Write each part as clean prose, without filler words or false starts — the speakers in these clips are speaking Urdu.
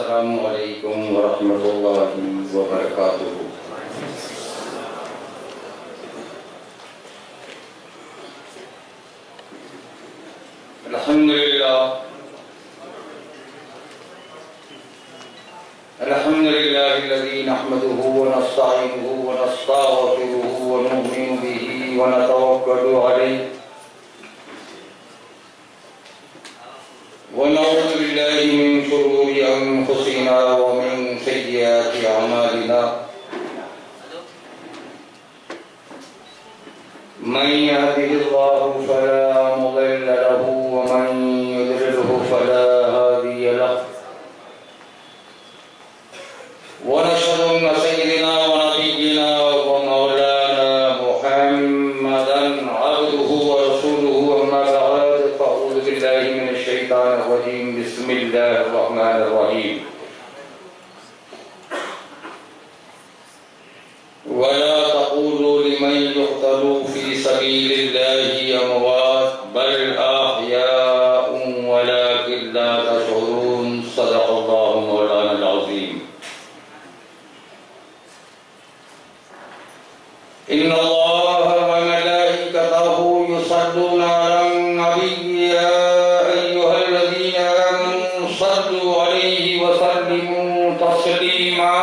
السلام علیکم ورحمۃ اللہ وبرکاتہ۔ الحمد لله الذي نحمده ونستعينه ونستغفره ونؤمن به ونتوكل عليه ونعوذ بالله من شرور أنفسنا ومن سيئات أعمالنا من يهده الله فلا مضل له ومن يضلله فلا هادي له ونشهد أن سيدنا ونبينا ومولانا محمدا عبده ورسوله أما بعد فأعوذ بالله من الشيطان الرجيم بسم الله الرحمن الرحيم ولا تقولوا لمن يقتل في سبيل الله أموات بل أحياء ولكن لا تشعرون صدق الله مولانا العظيم إن الله وملائكته يصلون على النبي يا أيها الذين آمنوا صلوا عليه وسلموا تسليما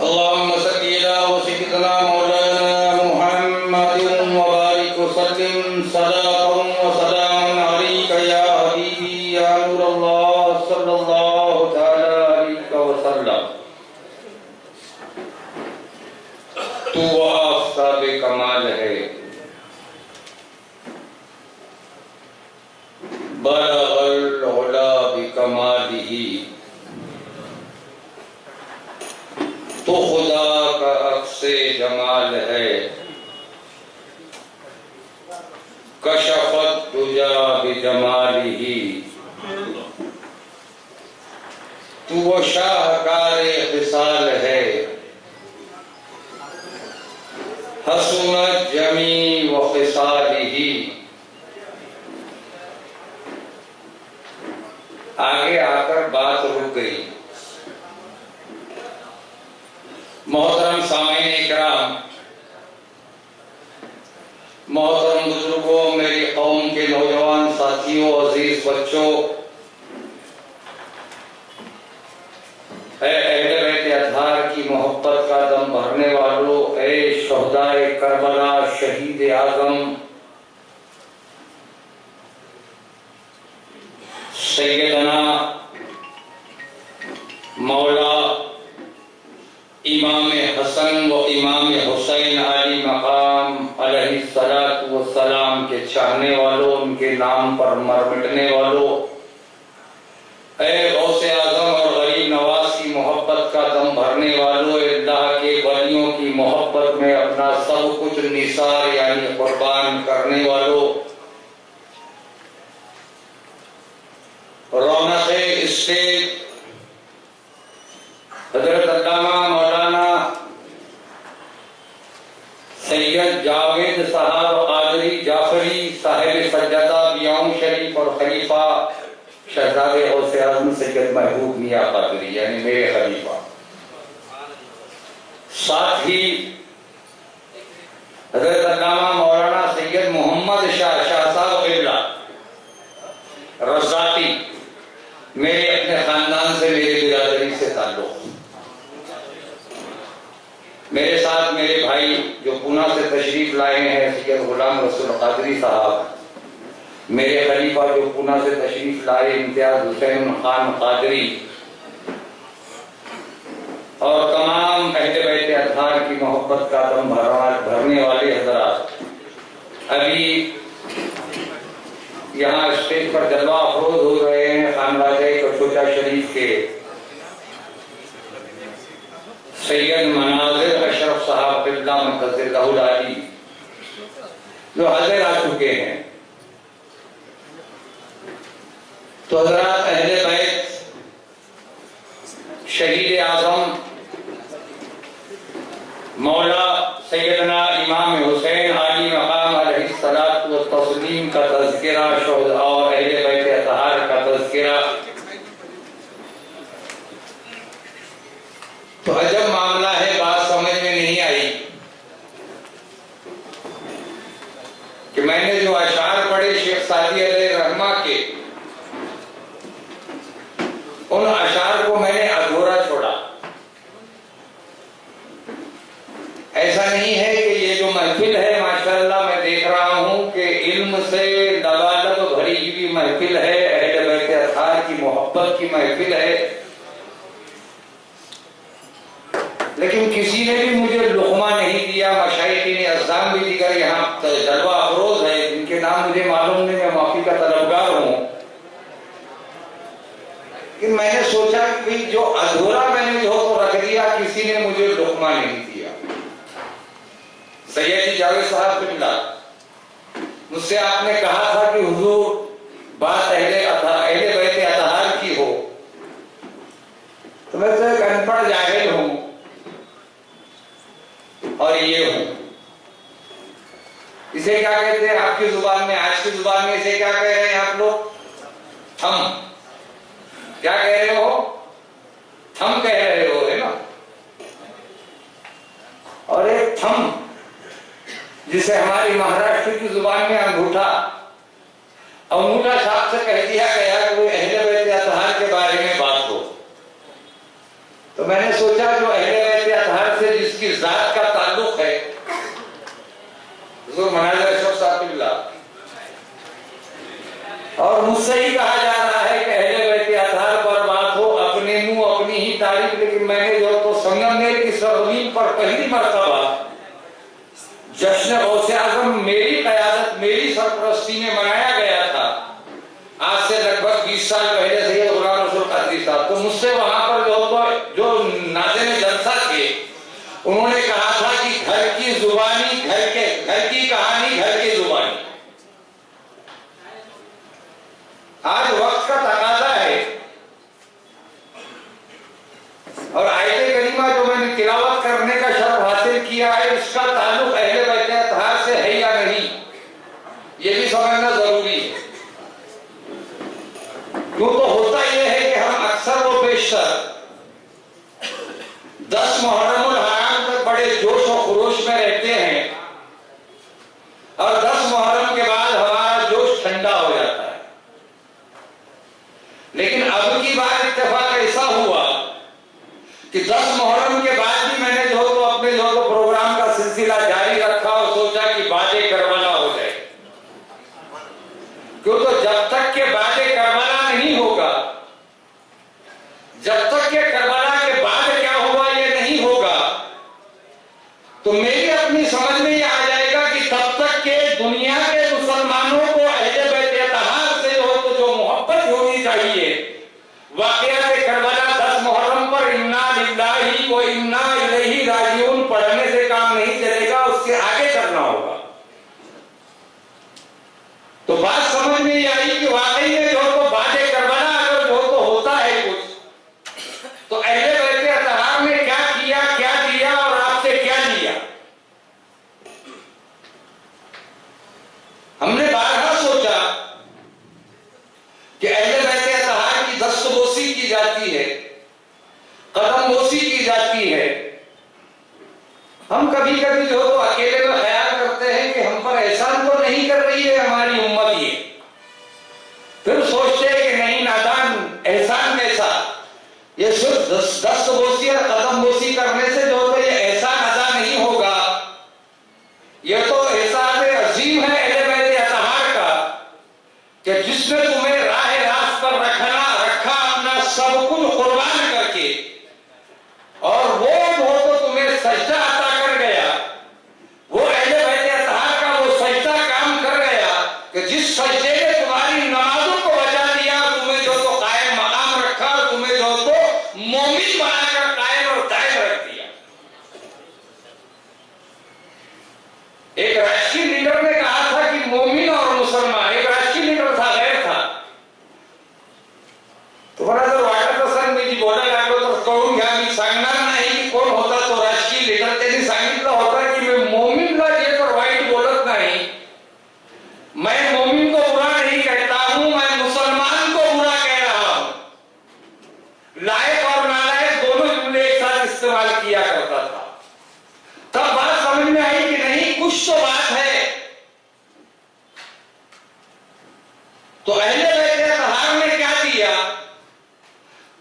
اللهم صل على سيدنا مولانا محمد وبارك وسلم صلاة وسلام عليك يا حبيبي يا نور الله صلى الله تعالى عليك وسلم تو آفتاب کمال ہے بلغ العلا بکمالہ تو خدا کا عکس جمال ہے کشفت دجا بجمالہ تو وہ شاہکار خصال ہے حسنت جمیع وخصالہ آگے آ کر بات رک گئی۔ محترم سامعین اکرام، محترم بزرگوں، میری قوم کے نوجوان ساتھیوں، عزیز بچوں، اے اہل بیت اطہار کی محبت کا دم بھرنے والوں، اے شہدائے کربلا، شہید اعظم سیدنا مولا امام حسن و امام حسین علی مقام علیہ السلام کے چاہنے والوں، ان کے نام پر مر مٹنے والوں، اے غوث اعظم اور غریب نواز کی محبت کا دم بھرنے والوں، اللہ کے ولیوں کی محبت میں اپنا سب کچھ نثار یعنی قربان کرنے والوں، رونق اسٹیج حضرت علامہ مولانا سید جاوید صاحب قادری جعفری صاحب سجدہ بیاؤں شریف اور خلیفہ شہزادے غوث اعظم سید محبوب میاں قادری یعنی میرے خلیفہ، ساتھ ہی حضرت علامہ مولانا سید محمد شاہ صاحب قبلہ رضاتی، میرے اپنے خاندان سے، میرے برادری سے تعلق، میرے ساتھ میرے بھائی جو پونا سے تشریف لائے ہیں سید غلام رسول قادری صاحب، میرے خلیفہ جو پونا سے تشریف لائے امتیاز حسین خان قادری، اور تمام اہل بیت اطہار کی محبت کا دم بھرنے والے حضرات، ابھی یہاں اسٹیج پر جلوہ افروز ہو رہے ہیں خانوادہ کچھوچا شریف کے سید مناظر اشرف صاحب قبلہ منتظر اللہ العالی جو حاضر آ چکے ہیں۔ تو حضرات اہل بیت، شہید اعظم مولا سیدنا امام حسین علی مقام علیہ السلام کا تذکرہ شہداء اور اہل بیت کے ان اشعار کو میں نے ادھورا چھوڑا. ایسا نہیں ہے کہ یہ جو محفل ہے ماشاءاللہ میں دیکھ رہا ہوں کہ علم سے لبالب بھری ہوئی محفل ہے، اہل بیت اطہار کی محبت کی محفل ہے، لیکن کسی نے بھی مجھے لقمہ نہیں دیا. مشائخین اعظام بھی دیگر یہاں جلوہ افروز ہے جن کے نام مجھے معلوم نہیں، میں معافی کا طلبگار ہوں. کہ میں نے سوچا کہ جو ادھورا میں نے جو تو رکھ دیا، کسی نے مجھے لقمہ نہیں دیا. سیدی جاوید صاحب بلّہ مجھ سے آپ نے کہا تھا کہ حضور بات اہل بیت اطہار کی ہو، تو میں تو ایک ان پڑھ جاہل ہوں اور یہ ہوں. اسے کیا کہتے ہیں آپ کی زبان میں، آج کی زبان میں اسے کیا کہہ رہے ہیں آپ لوگ؟ تھم. کیا کہہ رہے ہو؟ تھم کہہ رہے ہو، ہے نا. اور ایک تھم جسے ہماری مہاراشٹر کی زبان میں انگوٹھا صاحب سے کہہ دیا گیا کہ وہ اہل بیت اطہار کے بارے میں بات ہو. تو میں نے سوچا جو اہل بیت اطہار سے جس کی ذات کا تعلق ہے، حضور مناظر اشرف صاحب اللہ، اور مجھ سے ہی کہا جا رہا ہے کہ اہل بیت اطہار پر بات ہو، اپنے منہ اپنی ہی تعریف. لیکن میں نے جو تو سنگمیر کی سرزمین پر پہلی مرتبہ جشن غوث اعظم میری قیادت میری سرپرستی میں منایا گیا تھا، آج سے لگ بھگ 20 سال پہلے سید غلام رسول قادری صاحب. تو مجھ سے وہاں پر جو ناظرین جلسہ تھے انہوں نے کہا تھا کہ گھر کی زبانی گھر کی کہانی گھر کی زبانی. آج وقت کا تقاضا ہے، اور آیت کریمہ جو میں نے تلاوت کرنے کا شرف حاصل کیا ہے اس کا تعلق اہل بیت اطہار سے ہے یا نہیں، یہ بھی سمجھنا ضروری ہے. کیوں تو ہوتا یہ ہے کہ ہم اکثر و بیشتر 10 محرم الحرام تک بڑے جوش و خروش میں رہتے ہیں، اور 10 محرم کے بعد ہمارا جوش ٹھنڈا ہو جاتا ہے. لیکن اب کی بار اتفاق ایسا ہوا کہ 10 محرم کے بعد بھی میں نے جو تو اپنے جو تو پروگرام کا سلسلہ جاری رکھا اور سوچا کہ باد کربلا ہو جائے. کیوں تو جب تک کہ باد کربلا نہیں ہوگا، جب تک کہ کربلا کے بعد کیا ہوا یہ نہیں ہوگا، تو میری اپنی سمجھ میں یہ آ جائے گا کہ تب تک کہ دنیا کے مسلمانوں کو اہل بیت اطہار سے جو محبت ہونی چاہیے، واقعات کربلا 10 محرم پر انا للہ و انا الیہ راجعون پڑھنے سے کام نہیں چلے گا، اس کے آگے کرنا ہوگا. تو بات سمجھ میں یہ آئی کہ واقعی میں جو تو باد کربلا اگر جو تو ہوتا ہے کچھ، تو اہل بیت اطہار نے کیا کیا، کیا دیا اور آپ سے کیا لیا. ہم نے بارہا سوچا کہ اہل بیت اطہار کی دست بوسی کی جاتی ہے، قدم بوسی کی جاتی ہے. ہم کبھی کبھی جو تو اکیلے میں خیال کرتے ہیں کہ ہم پر احسان تو نہیں کر رہی ہے ہماری امت، یہ پھر سوچتے ہیں کہ نہیں نادان، احسان کیسا، یہ صرف دست بوسی اور قدم بوسی کرنے سے جو تو یہ احسان ادا نہیں ہوگا. یہ تو احسان عظیم ہے اہل بیت اطہار کا کہ جس نے تمہیں راہ راست پر رکھا اپنا سب کچھ قربان کر کے، اور وہ جو تو تمہیں سجدہ عطا کر گیا. وہ اہل بیت اطہار کا وہ سجدہ کام کر گیا کہ جس سجدے نے تمہاری نمازوں کو بچا دیا، تمہیں جو تو قائم مقام رکھا، اور تمہیں جو تو مومن بنا کر قائم اور دائم رکھ دیا. ایک راشٹری لیڈر نے کہا تھا کہ مومن اور مسلمان، ایک راشٹری لیڈر تھا، غیر تھا، تو برادر واٹر پرسن میں جی بولا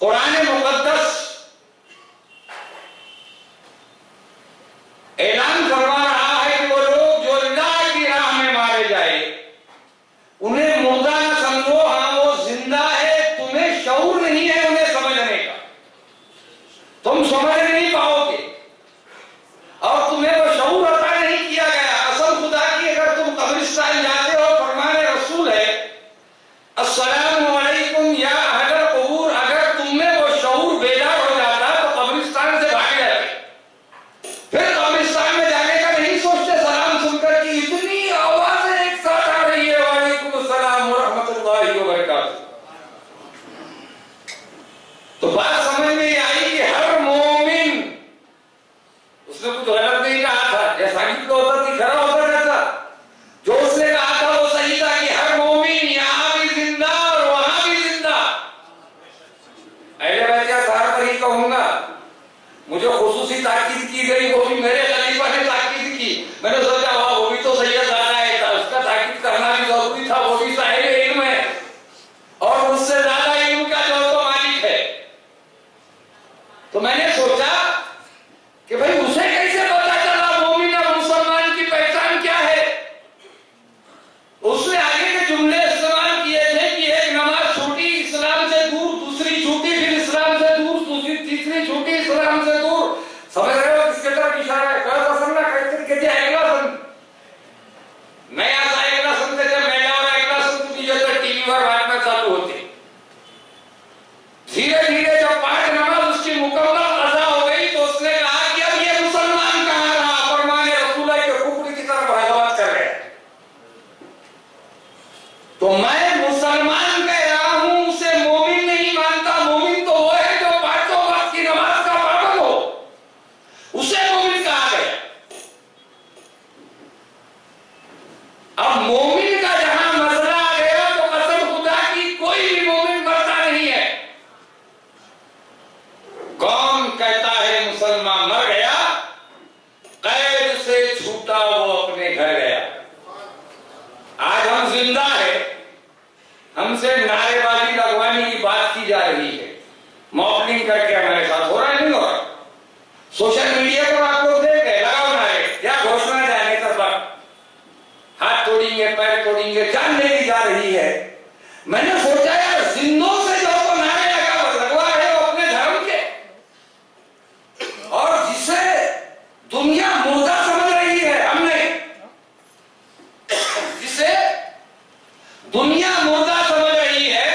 قرآن مقدس اعلان فرما رہا ہے کہ وہ لوگ جو اللہ کی راہ میں مارے جائے انہیں مردہ نہ سمجھو، ہاں وہ زندہ ہے، تمہیں شعور نہیں ہے انہیں سمجھنے کا، تم سمجھ نہیں پاؤ گے اور تمہیں وہ شعور عطا نہیں کیا گیا۔ قسم خدا کی اگر تم قبرستان جاتے ہو، فرمان رسول ہے السلام علیکم یا اہل القبور، اگر تم میں وہ شعور بیدار ہو جاتا تو قبرستان سے بھاگ جاتے، پھر قبرستان میں جانے کا نہیں سوچتے سلام سن کر کہ اتنی آوازیں ایک ساتھ آ رہی ہے، وعلیکم السلام ورحمۃ اللہ وبرکاتہ۔ تو بات سمجھ میں آئی کہ ہر مومن، اس نے کچھ غلط نہیں کہا تھا، جیسا کہ تو ہوتا تھی کھڑا ہوتا رہتا، جو اس نے کہا تھا وہ صحیح تھا کہ ہر مومن یہاں بھی زندہ اور وہاں بھی زندہ۔ اہل بیت اطہار پر ہی کہوں گا، مجھے خصوصی تاکید کی گئی، وہ بھی میرے خلیفہ نے تاکید کی، میں نے سوچا وہ بھی تو سید زادہ ہے، اس کا تاکید کرنا بھی ضروری تھا، وہ بھی صاحب علم ہے اور اس سے زیادہ علم کا جو تو مالک ہے۔ تو میں نے سوچا کہ بھئی اسے کیسے پتا چلا مومن اور مسلمان کی پہچان کیا ہے؟ اس نے آگے کے جملے استعمال کیے تھے کہ ایک نماز چھوٹی اسلام سے دور، دوسری چھوٹی پھر اسلام سے دور، دوسری تیسری چھوٹی اسلام سے دور۔ سمجھ رہے ہو کس کے طرف اشارہ ہے؟ کہا تھا سننا کہتے کہ جی اگلا سن نیا سا اگلا سنتے جب میلا اور اگلا سن تو یہ تو ٹی وی پر بات میں چالو ہوتی۔ دھیرے دھیرے جب پانچ نماز اس کی مکمل قضا ہو گئی تو اس نے کہا کہ اب یہ مسلمان کہاں رہا؟ فرمان رسول ہے کہ کفر کی طرف بغاوت کر رہے ہیں۔ تو میں مسلمان کہہ رہا ہوں، اسے مومن نہیں مانتا۔ مومن تو وہ ہے جو پانچوں وقت کی نماز کا پابند ہو، اسے مومن کہا گیا۔ اب مومن کا جہاں مسئلہ آ گیا تو قسم خدا کی کوئی بھی مومن مرتا نہیں ہے۔ کون کہتا ہے مسلمان مر گیا؟ قید سے چھوٹا وہ اپنے گھر گیا۔ آج ہم زندہ ہیں، ہم سے نعرے بازی لگوانے کی بات کی جا رہی ہے، ماڈلنگ کر کے ہمارے ساتھ ہو رہا ہے نہیں ہو رہا؟ سوشل میڈیا پر آپ لوگ دیکھ رہے لگاؤ نعرے، کیا گھوشنا جانے کا وقت ہاتھ توڑیں گے، پیر توڑیں گے، جان لے جا رہی ہے۔ میں نے سوچا یار زندوں سے جو کو نعرے لگوا ہے وہ اپنے دھرم کے، اور جسے دنیا مردہ سمجھ رہی ہے ہم نے، جسے دنیا مردہ سمجھ رہی ہے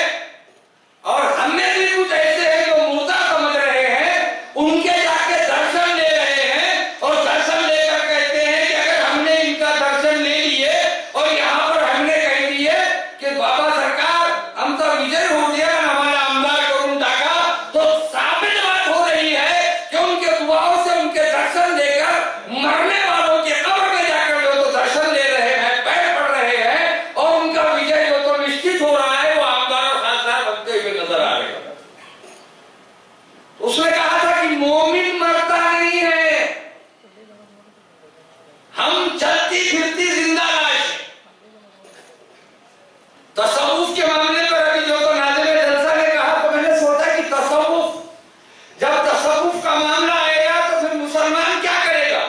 اور ہم نے بھی کچھ ایسے ہیں جو مردہ سمجھ رہے ہیں، ان کے جا کے درشن لے رہے ہیں اور درشن لے کر کہتے ہیں کہ اگر ہم نے ان کا درشن لے لیے اور یہاں پر ہم نے کہہ دیے کہ بابا سرکار ہم تو وجے ہو گیا ہمارا امداد کروں ڈاکا، تو ثابت بات ہو رہی ہے کہ ان کے دعاؤں سے ان کے درشن لے کر مرنے والوں کے قبر میں جا کر جو تو درشن لے رہے ہیں، پیر پڑ رہے ہیں، اور ان کا وجے جو تو نشچت ہو رہا ہے، وہ آمدار اور خاصدار بنتے ہوئے نظر آ رہے ہیں۔ اس نے کہا تھا کہ مومن مرتا نہیں ہے، ہم چلتی پھرتی زندہ لاش ہیں۔ تصوف کے معاملے پر ابھی جو تو ناظم جلسہ نے کہا تو میں نے سوچا کہ تصوف، جب تصوف کا معاملہ آئے گا تو پھر مسلمان کیا کرے گا؟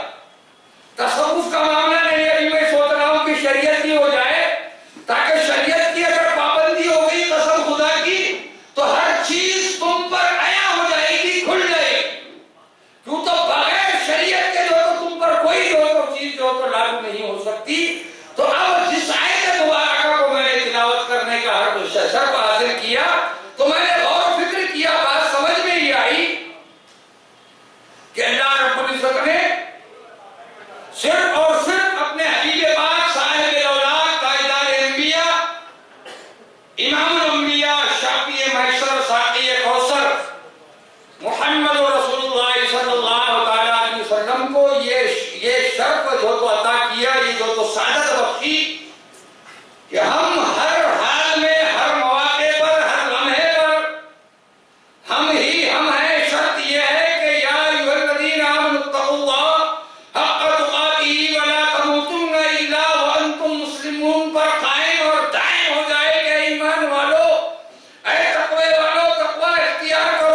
تصوف کا معاملہ نہیں، ابھی میں سوچ رہا ہوں کہ شریعت کی ہو جائے، تاکہ شریعت کی اگر پابندی ہو گئی قسم خدا کی تو ہر چیز تم پر عیا ہو جائے گی، کھل جائے گی، کیوں تو بغیر شریعت کے جو تو تم پر کوئی جو تو چیز جو تو لاگو نہیں ہو سکتی۔ تو اب جس آیت مبارکہ کو میں نے تلاوت کرنے کا شرف حاصل کیا تو میں نے غور و فکر کیا، بات سمجھ میں ہی آئی کہ اللہ رب العزت نے صرف اور صرف اپنے حبیب پاک صاحب الاولاد تاجدار انبیاء امام الانبیاء شافی محشر ساقی کوثر محمد رسول اللہ صلی اللہ تعالی علیہ وسلم کو یہ شرف جو تو عطا کیا، یہ جو تو سعادت بخشی کہ ہم ہر حال میں، ہر مواقع پر، ہر لمحے پر ہم ہی ہم ہیں۔ شرط یہ ہے کہ یا ایھا الذین آمنوا اتقوا اللہ حق تقاتہ ولا تموتن الا وانتم مسلمون پر قائم اور دائم ہو جائے کہ ایمان والو، اے تقوی والو، تقوی اختیار کرو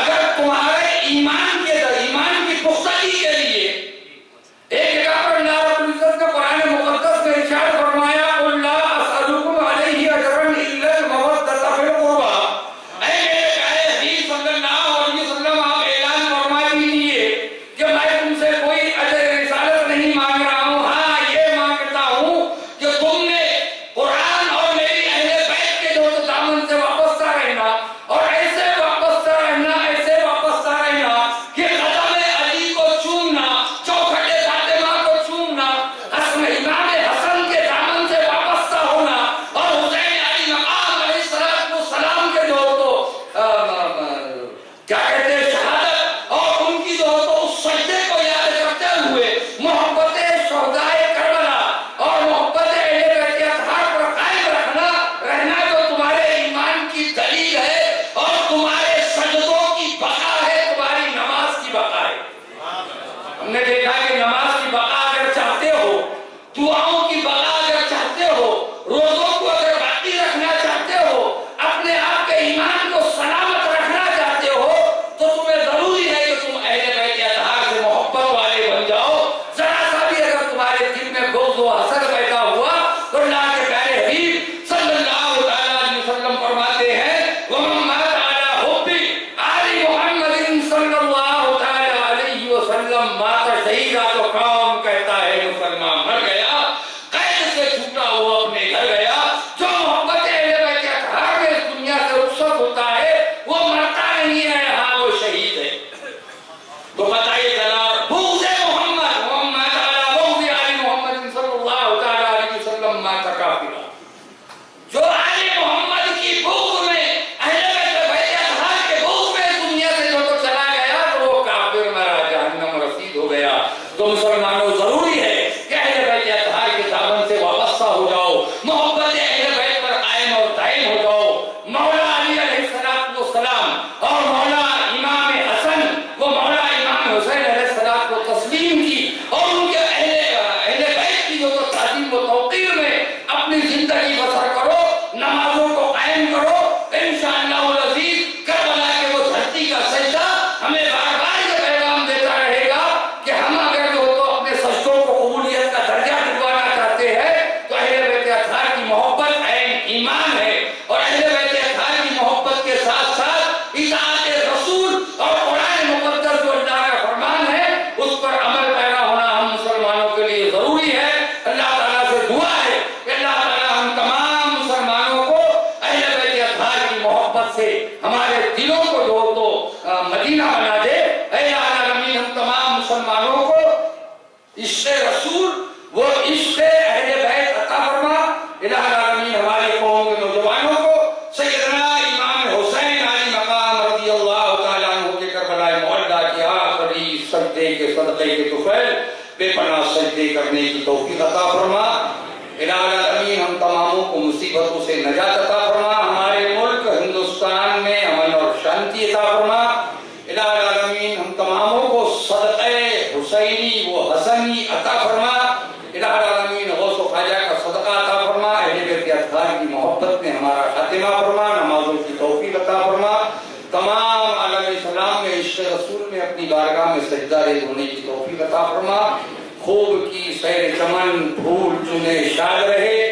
اگر تمہارے ایمان کی پختگی کے لیے ایک جگہ پر اللہ رب العزت نے قرآن مقدس میں ارشاد فرمایا قل لا اسألکم علیہ اجرا الا المودۃ فی القربى، اے میرے پیارے حبیب صلی اللہ علیہ وسلم آپ اعلان فرما دیجیے کہ میں تم سے کوئی اجر رسالت نہیں مانگ رہا ہوں، ہاں یہ مانگتا ہوں کہ تم نے قرآن اور میری اہل بیت کے جو دامن سے وابستہ رہنا اور ایسے وابستہ رہنا کہ قدم علی کو چومنا، چوکھٹ فاطمہ کو چومنا، امام حسن کے دامن سے وابستہ ہونا اور حسین علی مقام علیہ السلام کے جو کیا کہتے ہیں شہادت اور ان کی جو اس سجدے کو یاد کرتے ہوئے محبت شہدائے کربلا اور محبت اہل بیت اطہار پر قائم رہنا جو تمہارے ایمان کی دلیل ہے اور تمہارے سجدوں کی بقا ہے، تمہاری نماز کی بقا ہے۔ ہم نے دیکھا کہ نماز کی بقا اگر چاہتے ہو، دعاؤں کی بقا اگر چاہتے ہو، روزوں کو اگر باقی رکھنا چاہتے ہو، اپنے آپ کے ایمان کو سلامت رکھنا چاہتے ہو، تو تمہیں ضروری ہے کہ تم اہل بیت اطہار سے محبت والے بن جاؤ۔ ذرا سا بھی اگر تمہارے دل میں بغض و حسد پیدا ہوا تو اللہ کے پیارے حبیب صلی اللہ علیہ وسلم فرماتے ہیں وَمَن مَاتَ عَلَىٰ حُبِّ آلِ محمد صلی اللہ علیہ وسلم مات شہیدہ، تو قوم کہتا ہے مسلمان مر گیا، قید سے چھوٹا ہوا اپنے گھر گیا۔ جو محبت اہل بیت اطہار میں اس دنیا سے رخصت ہوتا ہے وہ مرتا نہیں ہے، ہاں وہ شہید ہے۔ تو بتائیے جناب بغض محمد محمد علی بغض آل محمد صلی اللہ علیہ وسلم مات کافرا، جو آل محمد کی بغض میں اہل بیت اطہار کے بغض میں دنیا سے جو تو چلا گیا تو وہ کافر مرا، جہنم رسید ہو گیا۔ تو مسلمانوں ضروری ہے کہ اہل بیت اطہار کے دامن سے وابستہ ہو جاؤ، محبت اہل بیت پر قائم اور دائم ہو جاؤ۔ مولا علی علیہ السلام اور مولا امام حسن وہ مولا امام حسین علیہ السلام کو تسلیم کی اور ان کے اہل بیت کی جو تعظیم و توقیر میں اپنی زندگی بسر کرو، نمازوں کو قائم کرو۔ انشاءاللہ العزیز کربلا کے وہ دھرتی کا سجدہ ہمیں بار بار یہ پیغام دیتا رہے گا کہ ہم اگر جو تو اپنے سجدوں کو قبولیت کا درجہ دلوانا چاہتے ہیں تو اہل بیت اطہار کی محبت عین ایمان ہے، اور اہل بیت اطہار کی محبت کے ساتھ ساتھ اطاعت رسول اور قرآن مقدس جو اللہ کا فرمان ہے اس پر عمل پیرا ہونا ہم مسلمانوں کے لیے ضروری ہے۔ اللہ تعالیٰ سے دعا ہے کہ اللہ تعالیٰ ہم تمام مسلمانوں کو اہل بیت اطہار کی محبت سے ہمارے دلوں کو جو تو مدینہ بنا دے۔ اے العالمین ہم تمام مسلمانوں کو عشق رسول وہ عشق اہل بیت عطا فرما۔ الہ العالمین ہمارے قوم کے نوجوانوں کو سیدنا امام حسین علی مقام رضی اللہ تعالیٰ عنہ کے کربلا معلیٰ کی آخری سجدے کے صدقے کے طفیل بے پناہ سجدے کرنے کی توفیق عطا فرما۔ الہ العالمین ہم تماموں کو مصیبتوں سے نجات عطا فرما، ہمارے ملک ہندوستان میں امن اور شانتی عطا فرما۔ الہ العالمین ہم تماموں کو صدقہ حسینی و حسنی عطا فرما۔ الہ العالمین غوث و خواجہ کا صدقہ عطا فرما، اہل بیت اطہار کی محبت میں ہمارا خاتمہ فرما، نمازوں کی توفیق عطا فرما۔ تمام عالم اسلام میں عشق رسول میں اپنی بارگاہ میں سجدہ ریز ہونے کی توفیق عطا فرما۔ خوب کی سیر چمن پھول چنے شاد رہے،